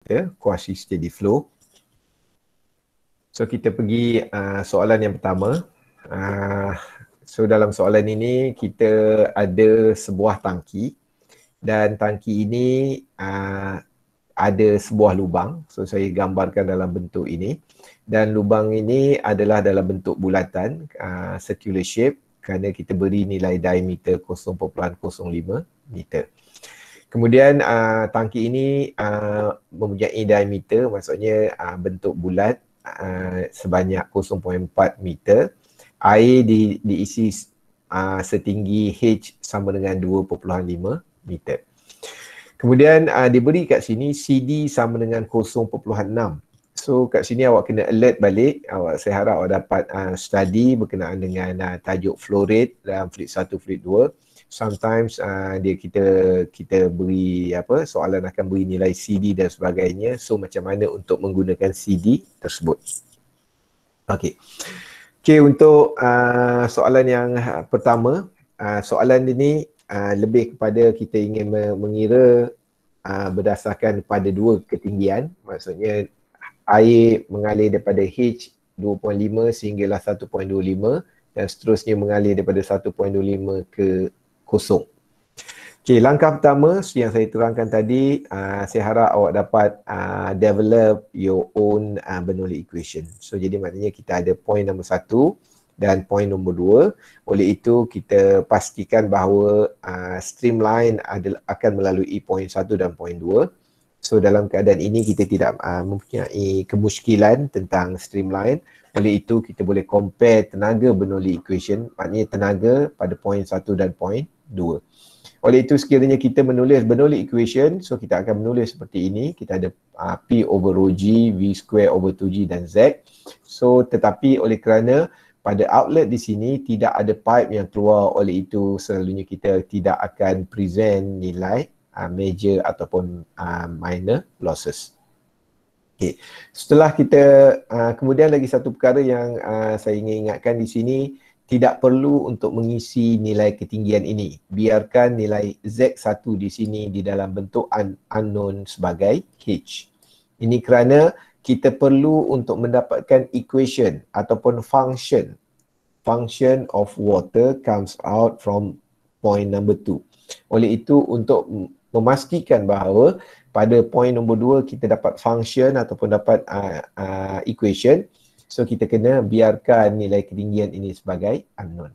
kita, quasi steady flow. So kita pergi soalan yang pertama. So dalam soalan ini kita ada sebuah tangki dan tangki ini ada sebuah lubang. So saya gambarkan dalam bentuk ini dan lubang ini adalah dalam bentuk bulatan, circular shape, kerana kita beri nilai diameter 0.05 meter. Kemudian tangki ini mempunyai diameter, maksudnya bentuk bulat sebanyak 0.4 meter. Air diisi setinggi H sama dengan 2.5 meter. Kemudian diberi kat sini CD sama dengan 0.6. So kat sini awak kena alert balik. Saya harap awak dapat study berkenaan dengan tajuk flow rate dalam fluid 1, fluid 2. Sometimes kita beri soalan akan beri nilai CD dan sebagainya. So macam mana untuk menggunakan CD tersebut. Okey, untuk soalan yang pertama, soalan ini lebih kepada kita ingin mengira berdasarkan pada dua ketinggian, maksudnya air mengalir daripada H 2.5 sehinggalah 1.25 dan seterusnya mengalir daripada 1.25 ke kosong. Okey, langkah pertama yang saya terangkan tadi, saya harap awak dapat develop your own Bernoulli equation. So jadi maknanya kita ada point nombor 1 dan point nombor 2. Oleh itu kita pastikan bahawa streamline akan melalui point 1 dan point 2. So dalam keadaan ini kita tidak mempunyai kemusykilan tentang streamline. Oleh itu kita boleh compare tenaga Bernoulli equation, maknanya tenaga pada point 1 dan point 2. Oleh itu sekiranya kita menulis Bernoulli equation, so kita akan menulis seperti ini. Kita ada P over rho G, V square over 2G dan Z. So tetapi oleh kerana pada outlet di sini tidak ada pipe yang keluar, oleh itu selalunya kita tidak akan present nilai major ataupun minor losses. Okay. Setelah kita, kemudian lagi satu perkara yang saya ingin ingatkan di sini, tidak perlu untuk mengisi nilai ketinggian ini. Biarkan nilai Z1 di sini di dalam bentuk unknown sebagai H. Ini kerana kita perlu untuk mendapatkan equation ataupun function. Function of water comes out from point number 2. Oleh itu untuk memastikan bahawa pada point nombor 2 kita dapat function ataupun dapat equation, so kita kena biarkan nilai ketinggian ini sebagai unknown.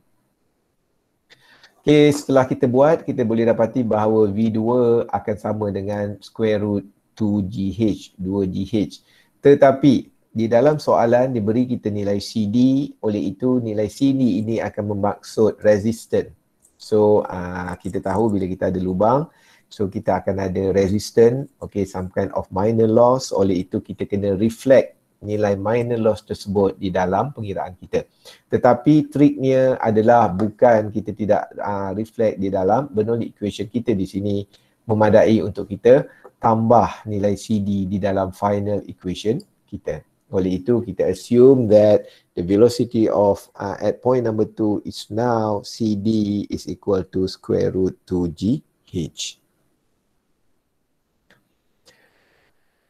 Okay, setelah kita buat, kita boleh dapati bahawa V2 akan sama dengan square root 2GH, 2GH. Tetapi di dalam soalan diberi kita nilai CD, oleh itu nilai CD ini akan bermaksud resistant. So kita tahu bila kita ada lubang, so kita akan ada resistant, okay, some kind of minor loss. Oleh itu kita kena reflect nilai minor loss tersebut di dalam pengiraan kita. Tetapi triknya adalah bukan kita tidak reflect di dalam Bernoulli equation kita di sini memadai untuk kita tambah nilai CD di dalam final equation kita. Oleh itu kita assume that the velocity of at point number 2 is now CD is equal to square root 2GH.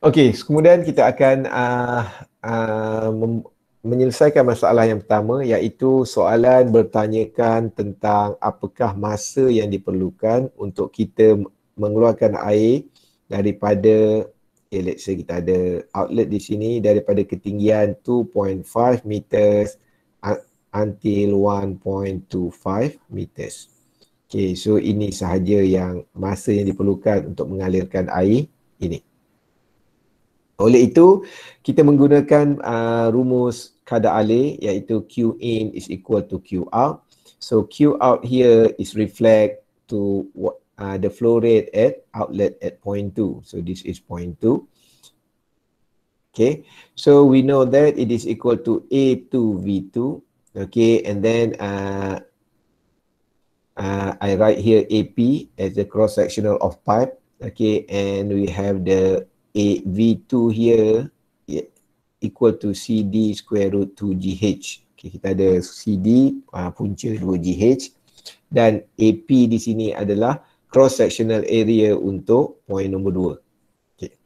Okey, kemudian kita akan menyelesaikan masalah yang pertama, iaitu soalan bertanyakan tentang apakah masa yang diperlukan untuk kita mengeluarkan air daripada, let's say kita ada outlet di sini daripada ketinggian 2.5 meters until 1.25 meters. Okey, so ini sahaja yang masa yang diperlukan untuk mengalirkan air ini. Oleh itu, kita menggunakan rumus kadar alir, iaitu Q in is equal to Q out. So Q out here is reflect to the flow rate at outlet at point 2. So this is point 2. Okay, so we know that it is equal to A2V2. Okay, and then I write here AP as the cross sectional of pipe. Okay, and we have the V2 here equal to CD square root 2GH. Okay, kita ada CD punca 2GH dan AP di sini adalah cross sectional area untuk point nombor 2. Okay.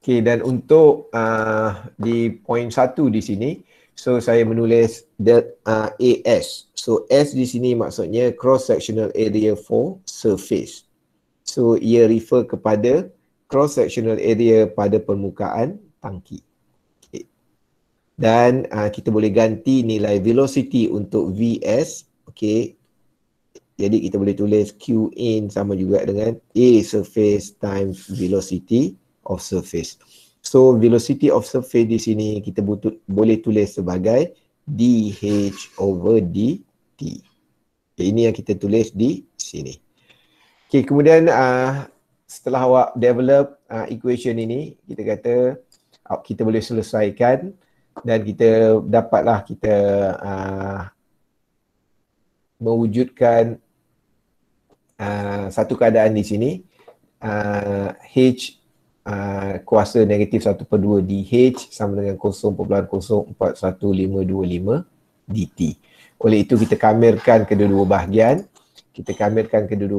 Okay, dan untuk di poin 1 di sini, so saya menulis AS. So S di sini maksudnya cross sectional area for surface. So ia refer kepada cross sectional area pada permukaan tangki. Okay. Dan kita boleh ganti nilai velocity untuk VS. Okay. Jadi kita boleh tulis Q in sama juga dengan A surface times velocity of surface. So velocity of surface di sini kita boleh tulis sebagai dH over dt. Okay, ini yang kita tulis di sini. Okay, kemudian setelah awak develop equation ini, kita kata kita boleh selesaikan dan kita dapatlah kita mewujudkan satu keadaan di sini, H kuasa negatif 1/2 dH sama dengan 0.04155 dt. Oleh itu kita kamirkan kedua-dua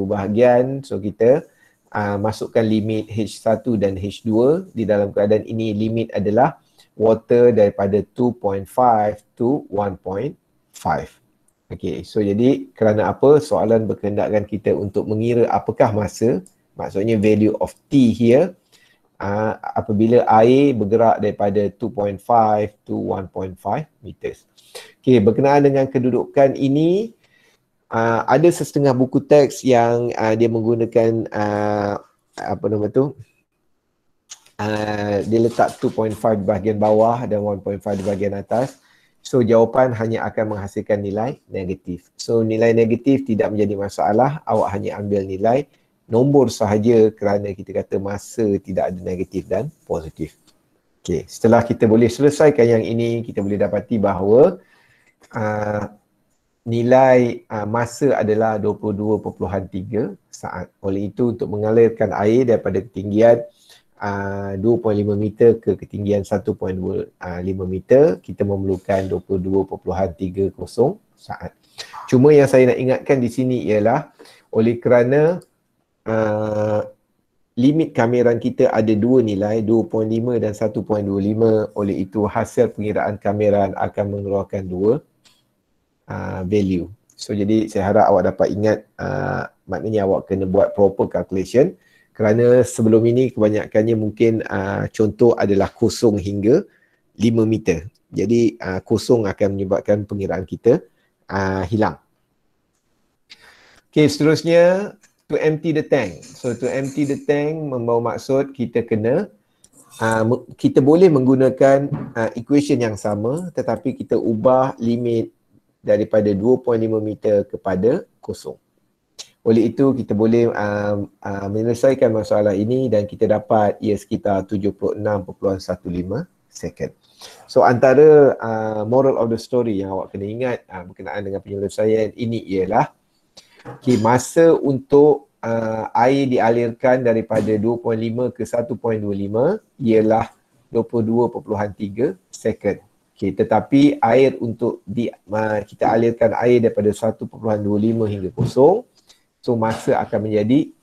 bahagian. So kita masukkan limit H1 dan H2. Di dalam keadaan ini limit adalah water daripada 2.5 to 1.5. Okay, so jadi kerana apa? Soalan berkehendakkan kita untuk mengira apakah masa, maksudnya value of T here, apabila air bergerak daripada 2.5 to 1.5 meters. Okay, berkenaan dengan kedudukan ini, ada setengah buku teks yang dia menggunakan apa nama tu, dia letak 2.5 di bahagian bawah dan 1.5 di bahagian atas. So jawapan hanya akan menghasilkan nilai negatif. So nilai negatif tidak menjadi masalah, awak hanya ambil nilai nombor sahaja kerana kita kata masa tidak ada negatif dan positif. Okay, setelah kita boleh selesaikan yang ini, kita boleh dapati bahawa nilai masa adalah 22.3 saat. Oleh itu untuk mengalirkan air daripada ketinggian 2.5 meter ke ketinggian 1.5 meter, kita memerlukan 22.30 saat. Cuma yang saya nak ingatkan di sini ialah oleh kerana limit kameran kita ada dua nilai, 2.5 dan 1.25, oleh itu hasil pengiraan kameran akan mengeluarkan dua value. So jadi saya harap awak dapat ingat, maknanya awak kena buat proper calculation. Kerana sebelum ini kebanyakannya mungkin contoh adalah kosong hingga 5 meter. Jadi kosong akan menyebabkan pengiraan kita hilang. Okay, seterusnya to empty the tank. So to empty the tank membawa maksud kita kena kita boleh menggunakan equation yang sama tetapi kita ubah limit daripada 2.5 meter kepada kosong. Oleh itu kita boleh menyelesaikan masalah ini dan kita dapat ia sekitar 76.15 second. So antara moral of the story yang awak kena ingat berkenaan dengan penyelesaian ini ialah masa untuk air dialirkan daripada 2.5 ke 1.25 ialah 22.3 second. Tetapi air untuk kita alirkan air daripada 1.25 hingga kosong, so masa akan menjadi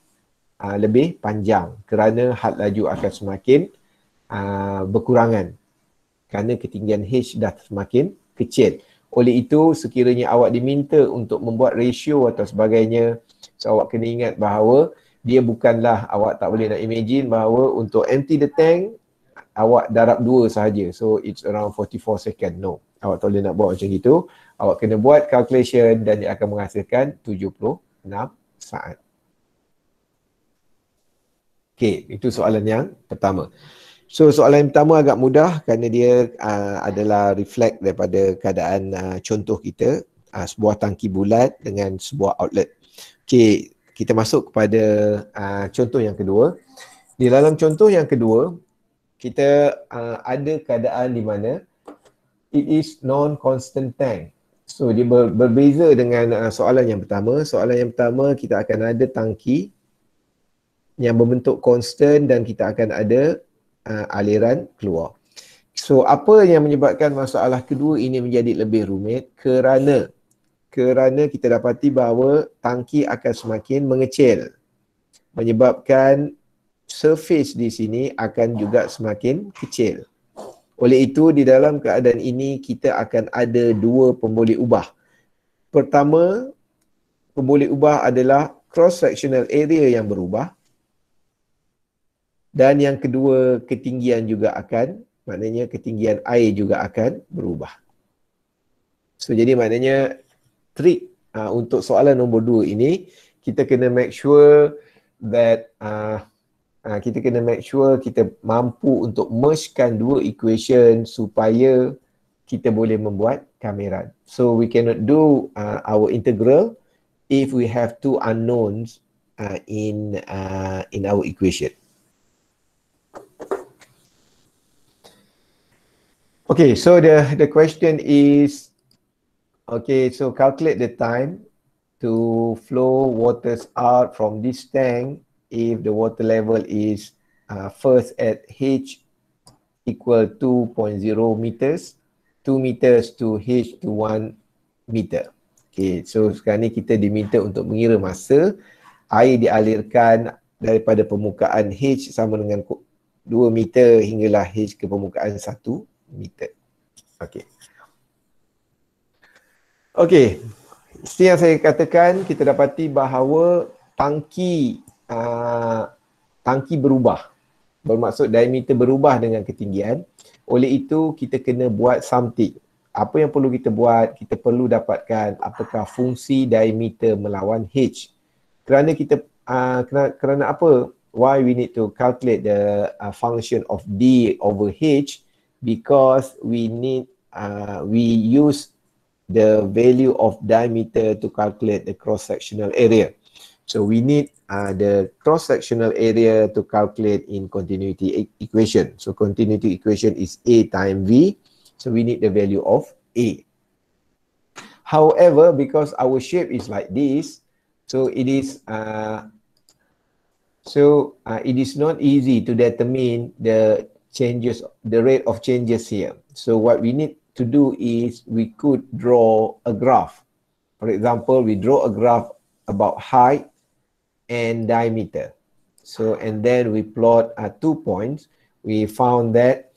lebih panjang kerana had laju akan semakin berkurangan kerana ketinggian H dah semakin kecil. Oleh itu sekiranya awak diminta untuk membuat ratio atau sebagainya, so awak kena ingat bahawa dia bukanlah, awak tak boleh nak imagine bahawa untuk empty the tank awak darab 2 sahaja, so it's around 44 second. No, awak tak boleh nak buat macam itu. Awak kena buat calculation dan dia akan menghasilkan 76 saat. Okay, itu soalan yang pertama. So soalan yang pertama agak mudah kerana dia adalah reflect daripada keadaan contoh kita, sebuah tangki bulat dengan sebuah outlet. Okay, kita masuk kepada contoh yang kedua. Di dalam contoh yang kedua, kita ada keadaan di mana it is non-constant tank. So dia berbeza dengan soalan yang pertama. Soalan yang pertama kita akan ada tangki yang berbentuk constant dan kita akan ada aliran keluar. So apa yang menyebabkan masalah kedua ini menjadi lebih rumit? Kerana kita dapati bahawa tangki akan semakin mengecil, menyebabkan surface di sini akan juga semakin kecil. Oleh itu, di dalam keadaan ini kita akan ada dua pemboleh ubah. Pertama, pemboleh ubah adalah cross-sectional area yang berubah. Dan yang kedua, ketinggian juga akan, maknanya ketinggian air juga akan berubah. So, jadi maknanya trik untuk soalan nombor 2 ini, kita kena make sure that kita mampu untuk mergekan dua equation supaya kita boleh membuat kameran. So we cannot do our integral if we have two unknowns in our equation. Okay, so the question is, okay, so calculate the time to flow waters out from this tank if the water level is first at H equal 2.0 meters, 2 meters to H to 1 meter. Okay, so sekarang ni kita diminta untuk mengira masa air dialirkan daripada permukaan H sama dengan 2 meter hinggalah H ke permukaan 1 meter. Okay. Okay, seperti yang saya katakan, kita dapati bahawa tangki berubah. Bermaksud diameter berubah dengan ketinggian. Oleh itu, kita kena buat something. Apa yang perlu kita buat? Kita perlu dapatkan apakah fungsi diameter melawan H. Kerana kita, kerana apa? Why we need to calculate the function of D over H? Because we use the value of diameter to calculate the cross-sectional area. So we need the cross-sectional area to calculate in continuity equation. So continuity equation is A times V. So we need the value of A. However, because our shape is like this, so it is not easy to determine the changes, the rate of changes here. So what we need to do is we could draw a graph. For example, we draw a graph about height and diameter. So, and then we plot 2 points. We found that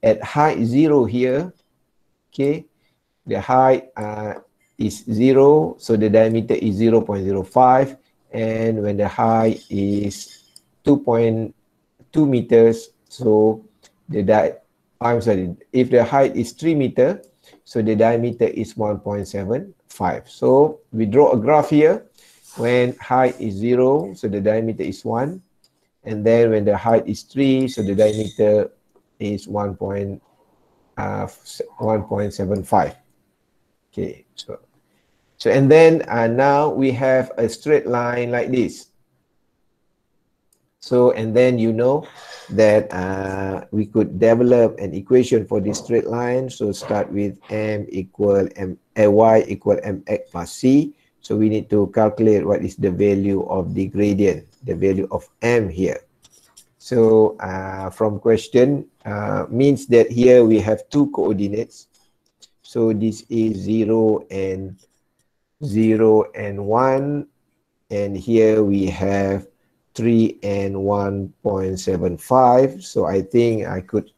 at height 0 here, okay, the height is 0, so the diameter is 0.05, and when the height is 2.2 meters, so if the height is 3 meter, so the diameter is 1.75. So we draw a graph here. When height is 0, so the diameter is 1. And then when the height is 3, so the diameter is 1.75. Okay, so and then now we have a straight line like this. So, and then you know that we could develop an equation for this straight line. So start with y equal mx plus c. So we need to calculate what is the value of the gradient, the value of m here. So from question means that here we have two coordinates. So this is 0 and 1, and here we have 3 and 1.75. So I think I could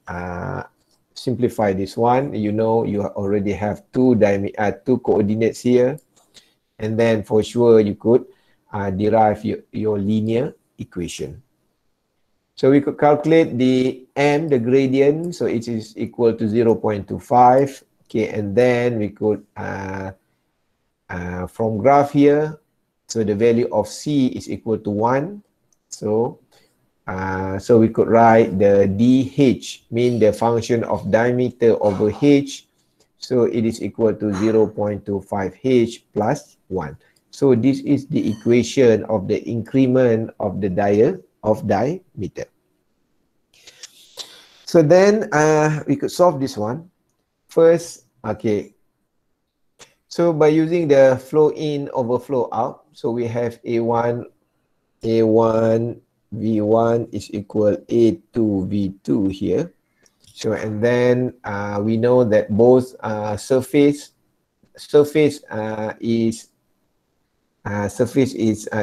simplify this one. You know, you already have two coordinates here. And then for sure you could derive your linear equation. So we could calculate the m, the gradient, so it is equal to 0.25. Okay, and then we could from graph here, so the value of c is equal to 1. So we could write the dh, mean the function of diameter over h. So it is equal to 0.25h plus 1. So this is the equation of the increment of the diameter. So then we could solve this one. First, okay. So by using the flow in over flow out, so we have A1 V1 is equal A2 V2 here. So, and then we know that both surface is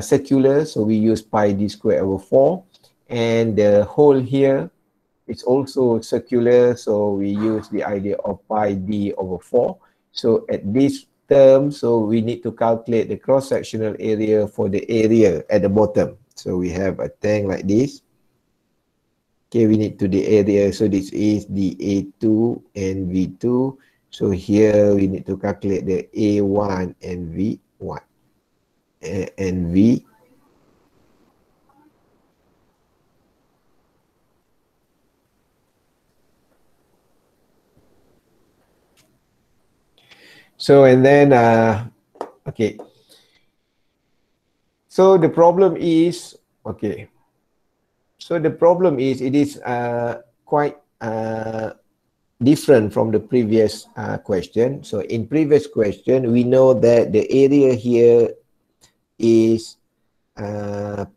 circular, so we use pi d squared over 4, and the hole here is also circular, so we use the idea of pi d over 4. So at this term, so we need to calculate the cross-sectional area for the area at the bottom. So we have a tank like this. Okay, we need to the area, so this is the A2 and V2. So here we need to calculate the A1 and V1 and V. So and then okay. So the problem is okay. So the problem is it is quite different from the previous question. So in previous question, we know that the area here is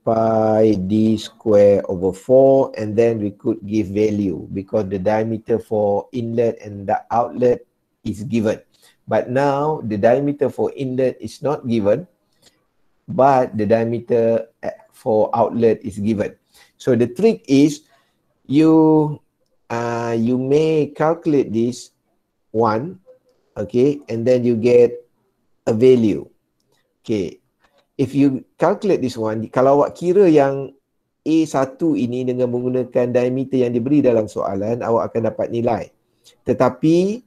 pi d square over 4, and then we could give value because the diameter for inlet and the outlet is given. But now the diameter for inlet is not given, but the diameter for outlet is given. So the trick is you may calculate this one, okay, and then you get a value. Okay, if you calculate this one, kalau awak kira yang A1 ini dengan menggunakan diameter yang diberi dalam soalan, awak akan dapat nilai. Tetapi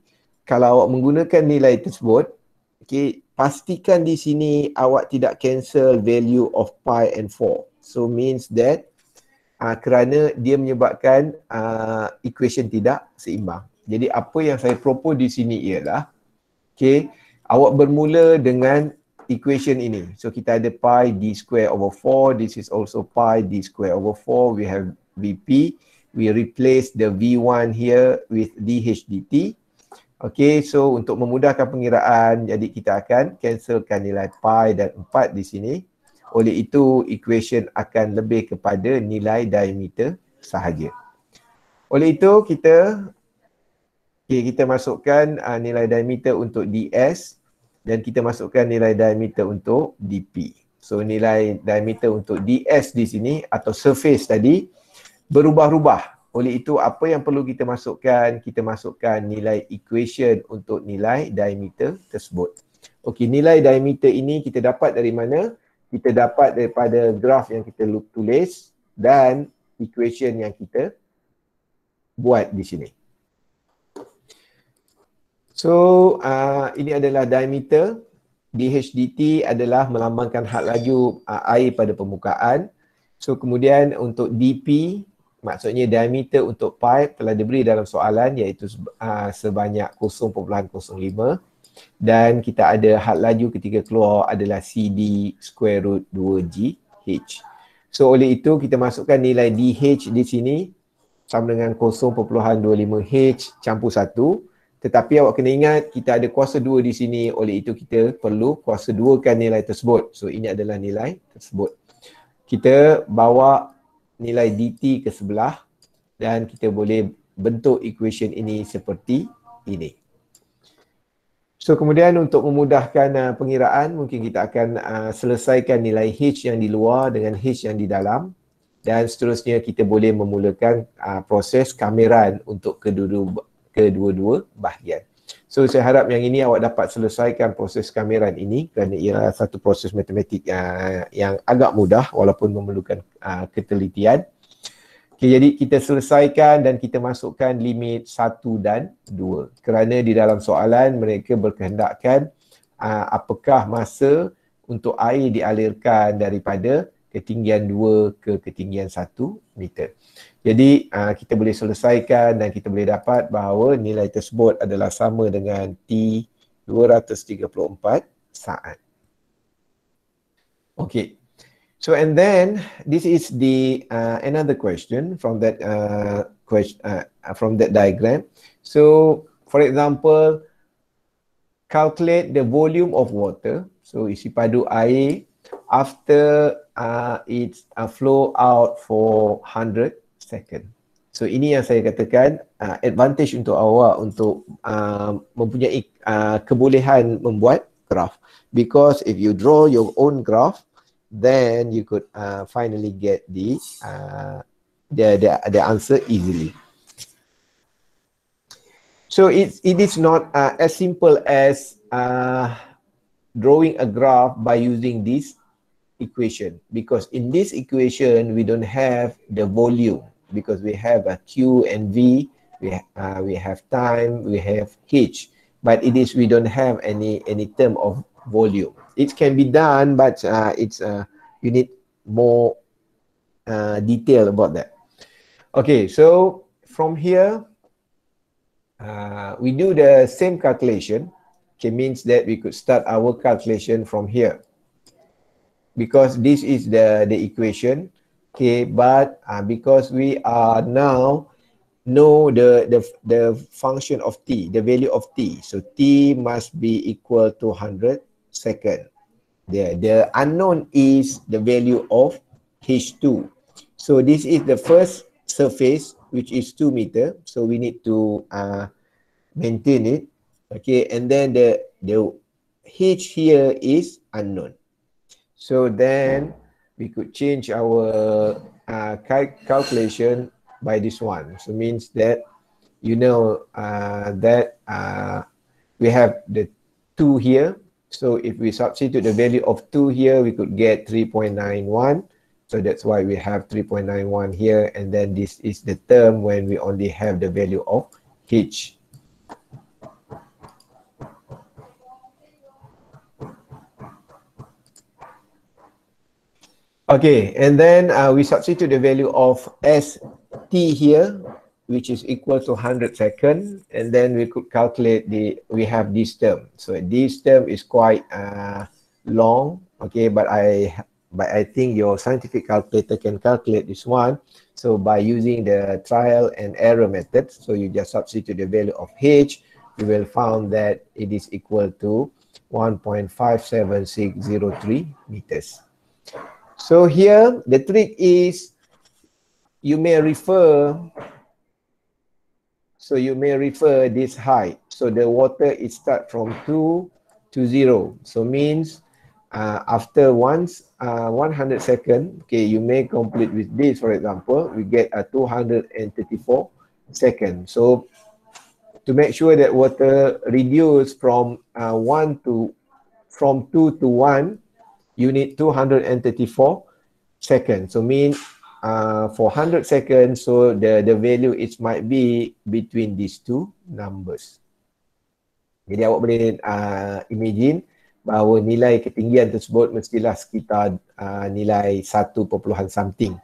kalau awak menggunakan nilai tersebut, okay, pastikan di sini awak tidak cancel value of pi and 4. So means that kerana dia menyebabkan equation tidak seimbang. Jadi apa yang saya propose di sini ialah, okay, awak bermula dengan equation ini. So kita ada pi d square over 4, this is also pi d square over 4, we have Vp, we replace the V1 here with dH dt. Okay, so untuk memudahkan pengiraan, jadi kita akan cancelkan nilai pi dan 4 di sini. Oleh itu, equation akan lebih kepada nilai diameter sahaja. Oleh itu, kita masukkan nilai diameter untuk ds dan kita masukkan nilai diameter untuk dp. So, nilai diameter untuk ds di sini atau surface tadi berubah-ubah. Oleh itu, apa yang perlu kita masukkan? Kita masukkan nilai equation untuk nilai diameter tersebut. Okey, nilai diameter ini kita dapat dari mana? Kita dapat daripada graf yang kita tulis dan equation yang kita buat di sini. So, ini adalah diameter. dH dt adalah melambangkan had laju air pada permukaan. So, kemudian untuk dp, maksudnya diameter untuk pipe telah diberi dalam soalan iaitu sebanyak 0.05. Dan kita ada had laju ketika keluar adalah CD square root 2GH. So oleh itu kita masukkan nilai DH di sini sama dengan 0.25H campur 1. Tetapi awak kena ingat kita ada kuasa 2 di sini, oleh itu kita perlu kuasa 2 kan nilai tersebut. So ini adalah nilai tersebut. Kita bawa nilai DT ke sebelah dan kita boleh bentuk equation ini seperti ini. So kemudian untuk memudahkan pengiraan, mungkin kita akan selesaikan nilai H yang di luar dengan H yang di dalam, dan seterusnya kita boleh memulakan proses kameran untuk kedua-dua bahagian. So saya harap yang ini awak dapat selesaikan proses kameran ini kerana ia satu proses matematik yang agak mudah walaupun memerlukan ketelitian. Okay, jadi kita selesaikan dan kita masukkan limit 1 dan 2. Kerana di dalam soalan mereka berkehendakkan apakah masa untuk air dialirkan daripada ketinggian 2 ke ketinggian 1 meter. Jadi kita boleh selesaikan dan kita boleh dapat bahawa nilai tersebut adalah sama dengan T 234 saat. Okay. So and then this is the another question from that from that diagram. So for example, calculate the volume of water. So isi padu air after it's flow out for 100 second. So ini yang saya katakan advantage untuk awak untuk mempunyai kebolehan membuat graph. Because if you draw your own graph, then you could finally get the the answer easily. So it is not as simple as drawing a graph by using this equation, because in this equation we don't have the volume, because we have a Q and V, we have time, we have H, but we don't have any term of volume. It can be done, but you need more detail about that. Okay, so from here we do the same calculation. Okay, means that we could start our calculation from here, because this is the equation. Okay, but because we are now know the function of t, the value of t, so t must be equal to 100 second. The unknown is the value of h2. So this is the first surface, which is 2 meter, so we need to maintain it. Okay, and then the h here is unknown. So then we could change our calculation by this one. So means that you know that we have the 2 here. So if we substitute the value of 2 here, we could get 3.91. So that's why we have 3.91 here. And then this is the term when we only have the value of h. Okay, and then we substitute the value of ST here, which is equal to 100 seconds, and then we could calculate we have this term. So this term is quite long, okay, but I think your scientific calculator can calculate this one. So by using the trial and error method, so you just substitute the value of H, you will find that it is equal to 1.57603 meters. So here, the trick is you may refer this height. So the water is start from 2 to 0. So means after 100 seconds, okay, you may complete with this, for example, we get a 234 seconds. So to make sure that water reduce from 2 to 1, you need 234 seconds. So means for 100 seconds, so the value it might be between these two numbers. Jadi awak boleh imagine bahawa nilai ketinggian tersebut mestilah sekitar nilai 1 perpuluhan something.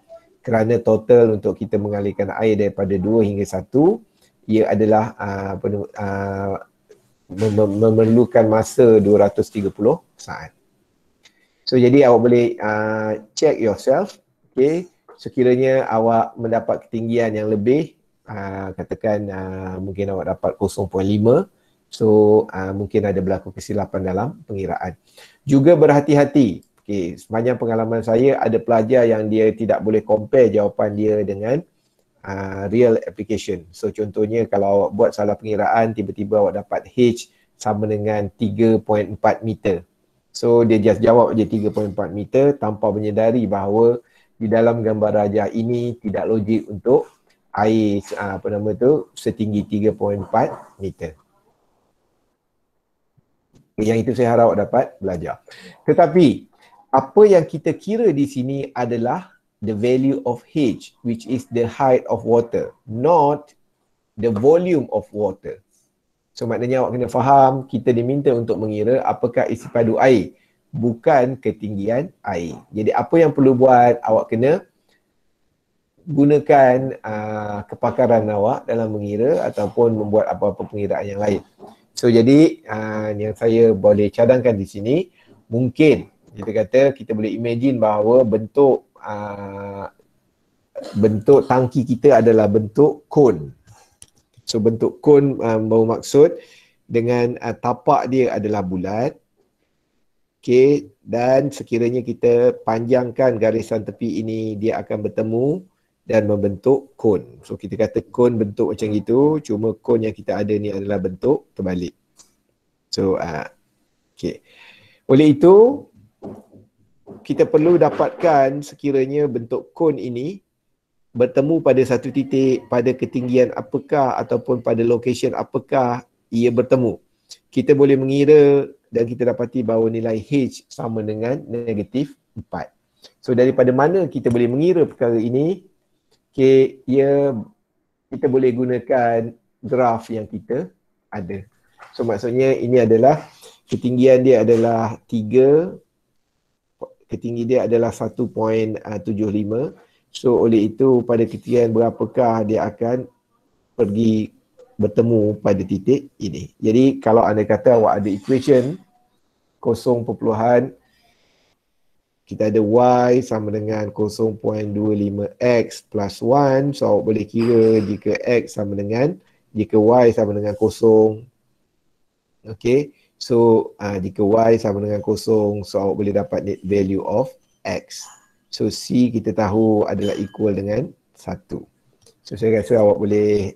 Kerana total untuk kita mengalirkan air daripada 2 hingga 1, ia adalah memerlukan masa 230 saat. So jadi awak boleh check yourself, okay. Sekiranya awak mendapat ketinggian yang lebih, katakan mungkin awak dapat 0.5, so mungkin ada berlaku kesilapan dalam pengiraan. Juga berhati-hati, okay. Sepanjang pengalaman saya, ada pelajar yang dia tidak boleh compare jawapan dia dengan real application. So contohnya kalau awak buat salah pengiraan, tiba-tiba awak dapat H sama dengan 3.4 meter. So dia just jawab je 3.4 meter tanpa menyedari bahawa di dalam gambar rajah ini tidak logik untuk air setinggi 3.4 meter. Yang itu saya harap awak dapat belajar. Tetapi apa yang kita kira di sini adalah the value of H, which is the height of water, not the volume of water. So maknanya awak kena faham, kita diminta untuk mengira apakah isi padu air, bukan ketinggian air. Jadi apa yang perlu buat, awak kena gunakan kepakaran awak dalam mengira ataupun membuat apa-apa pengiraan yang lain. So jadi yang saya boleh cadangkan di sini, mungkin kita kata kita boleh imagine bahawa bentuk tangki kita adalah bentuk cone. So bentuk cone bermaksud dengan tapak dia adalah bulat. Okay, dan sekiranya kita panjangkan garisan tepi ini, dia akan bertemu dan membentuk cone. So kita kata cone bentuk macam itu, cuma cone yang kita ada ni adalah bentuk terbalik. So okay. Oleh itu, kita perlu dapatkan sekiranya bentuk cone ini bertemu pada satu titik, pada ketinggian apakah ataupun pada location apakah ia bertemu. Kita boleh mengira dan kita dapati bahawa nilai H sama dengan negatif 4. So daripada mana kita boleh mengira perkara ini? Okay, kita boleh gunakan graf yang kita ada. So maksudnya ini adalah ketinggian dia adalah 3, ketinggi dia adalah 1.75. So oleh itu pada ketinggian berapakah dia akan pergi bertemu pada titik ini. Jadi kalau anda kata awak ada equation 0, kita ada y sama dengan 0.25x plus 1. So awak boleh kira jika x sama dengan, jika y sama dengan 0. Okay. So jika y sama dengan 0, so awak boleh dapat value of x. So C kita tahu adalah equal dengan 1. So saya rasa awak boleh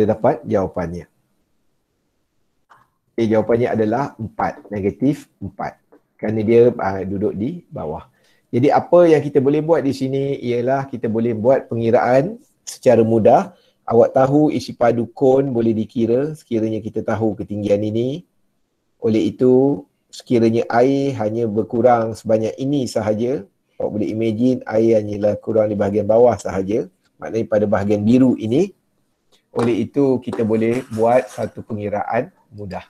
dapat jawapannya. Okay, jawapannya adalah 4, negatif 4. Kerana dia duduk di bawah. Jadi apa yang kita boleh buat di sini ialah kita boleh buat pengiraan secara mudah. Awak tahu isi padu kon boleh dikira sekiranya kita tahu ketinggian ini. Oleh itu, sekiranya air hanya berkurang sebanyak ini sahaja, awak boleh imagine air hanyalah kurang di bahagian bawah sahaja, maknanya pada bahagian biru ini. Oleh itu, kita boleh buat satu pengiraan mudah.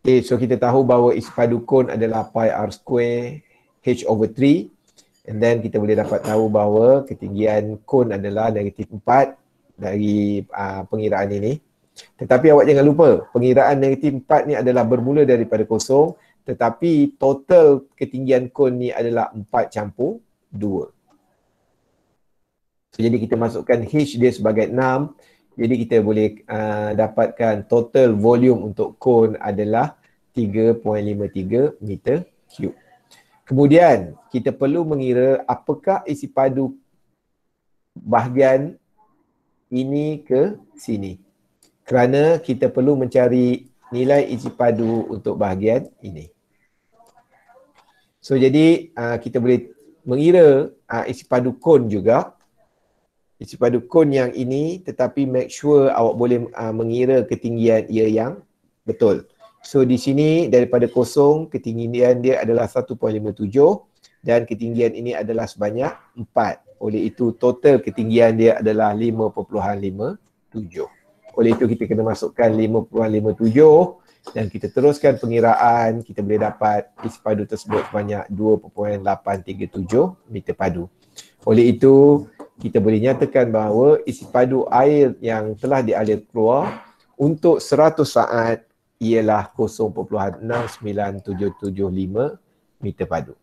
Okay, so kita tahu bahawa isi padu kon adalah pi r square h over 3. And then kita boleh dapat tahu bahawa ketinggian kon adalah negatif 4 dari pengiraan ini. Tetapi awak jangan lupa, pengiraan negatif 4 ni adalah bermula daripada 0, tetapi total ketinggian kon ni adalah 4 campur 2. So, jadi kita masukkan H dia sebagai 6, jadi kita boleh dapatkan total volume untuk kon adalah 3.53 meter cube. Kemudian, kita perlu mengira apakah isi padu bahagian ini ke sini. Kerana kita perlu mencari nilai isi padu untuk bahagian ini. So jadi kita boleh mengira isi padu kon juga. Isi padu kon yang ini, tetapi make sure awak boleh mengira ketinggian ia yang betul. So di sini daripada 0, ketinggian dia adalah 1.57 dan ketinggian ini adalah sebanyak 4. Oleh itu total ketinggian dia adalah 5.57. Oleh itu kita kena masukkan 5.57 dan kita teruskan pengiraan, kita boleh dapat isi padu tersebut sebanyak 2.837 meter padu. Oleh itu kita boleh nyatakan bahawa isi padu air yang telah dialir keluar untuk 100 saat ialah 0.69775 meter padu.